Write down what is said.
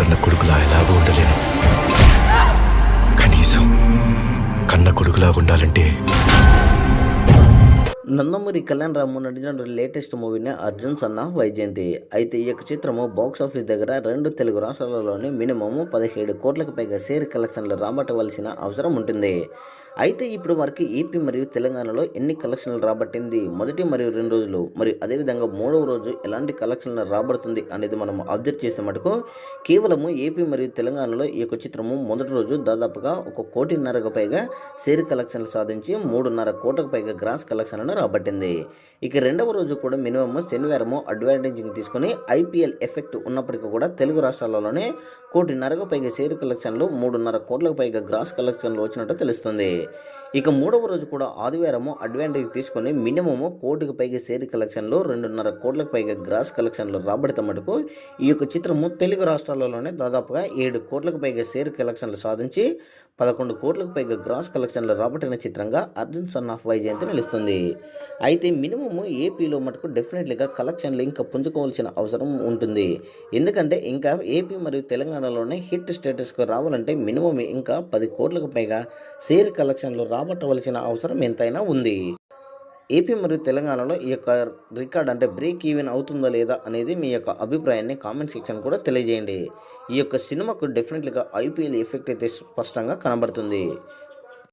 కన్న కొడుకులా ఎలాగో ఉండలేను. కనీసం కన్న కొడుకులా ఉండాలంటే నందమూరి కళ్యాణ్ రాము నటించిన లేటెస్ట్ మూవీనే అర్జున్ సన్నా వైజయంతి. అయితే ఈ యొక్క చిత్రము బాక్స్ ఆఫీస్ దగ్గర 2 తెలుగు రాష్ట్రాలలోని మినిమము 17 కోట్లకు పైగా షేర్ కలెక్షన్లు రాబట్టవలసిన అవసరం ఉంటుంది. అయితే ఇప్పుడు వరకు ఏపీ మరియు తెలంగాణలో ఎన్ని కలెక్షన్లు రాబట్టింది, మొదటి మరియు 2 రోజులు మరియు అదేవిధంగా 3వ రోజు ఎలాంటి కలెక్షన్లు రాబడుతుంది అనేది మనం అబ్జర్వ్ చేసే మటుకు కేవలము ఏపీ మరియు తెలంగాణలో ఈ యొక్క చిత్రము మొదటి రోజు దాదాపుగా 1.5 కోటికి పైగా షేర్ కలెక్షన్లు సాధించి 3.5 కోట్లకు పైగా గ్రాస్ కలెక్షన్లను రాబట్టింది. ఇక రెండవ రోజు కూడా మినిమం శనివారము అడ్వాంటేజింగ్ తీసుకుని ఐపీఎల్ ఎఫెక్ట్ ఉన్నప్పటికీ కూడా తెలుగు రాష్ట్రాలలోనే 1.5 కోటికి పైగా షేర్ కలెక్షన్లు 3.5 కోట్లకు పైగా గ్రాస్ కలెక్షన్లు వచ్చినట్టు తెలుస్తుంది. ఇక మూడవ రోజు కూడా ఆదివారము అడ్వాంటేజ్ తీసుకొని మినిమము 1 కోటికి పైగా షేర్ కలెక్షన్లు 2.5 కోట్లకు పైగా గ్రాస్ కలెక్షన్లు రాబడితే మటుకు ఈ యొక్క చిత్రము తెలుగు రాష్ట్రాలలోనే దాదాపుగా 7 కోట్లకు పైగా షేర్ కలెక్షన్లు సాధించి 11 కోట్లకు పైగా గ్రాస్ కలెక్షన్లు రాబట్టిన చిత్రంగా అర్జున్ సన్ ఆఫ్ వైజయంతి నిలుస్తుంది. అయితే మినిమము ఏపీలో మటుకు డెఫినెట్లీగా కలెక్షన్లు ఇంకా పుంజుకోవాల్సిన అవసరం ఉంటుంది. ఎందుకంటే ఇంకా ఏపీ మరియు తెలంగాణలోనే హిట్ స్టేటస్కు రావాలంటే మినిమం ఇంకా 10 కోట్లకు పైగా షేర్ కలెక్షన్లు రాబట్టవలసిన అవసరం ఎంతైనా ఉంది. ఏపీ మరియు తెలంగాణలో ఈ యొక్క రికార్డ్ అంటే బ్రేక్ ఈవెన్ అవుతుందా లేదా అనేది మీ యొక్క అభిప్రాయాన్ని కామెంట్ సెక్షన్ కూడా తెలియజేయండి. ఈ యొక్క సినిమాకు డెఫినెట్లీగా ఐపీఎల్ ఎఫెక్ట్ అయితే స్పష్టంగా కనబడుతుంది.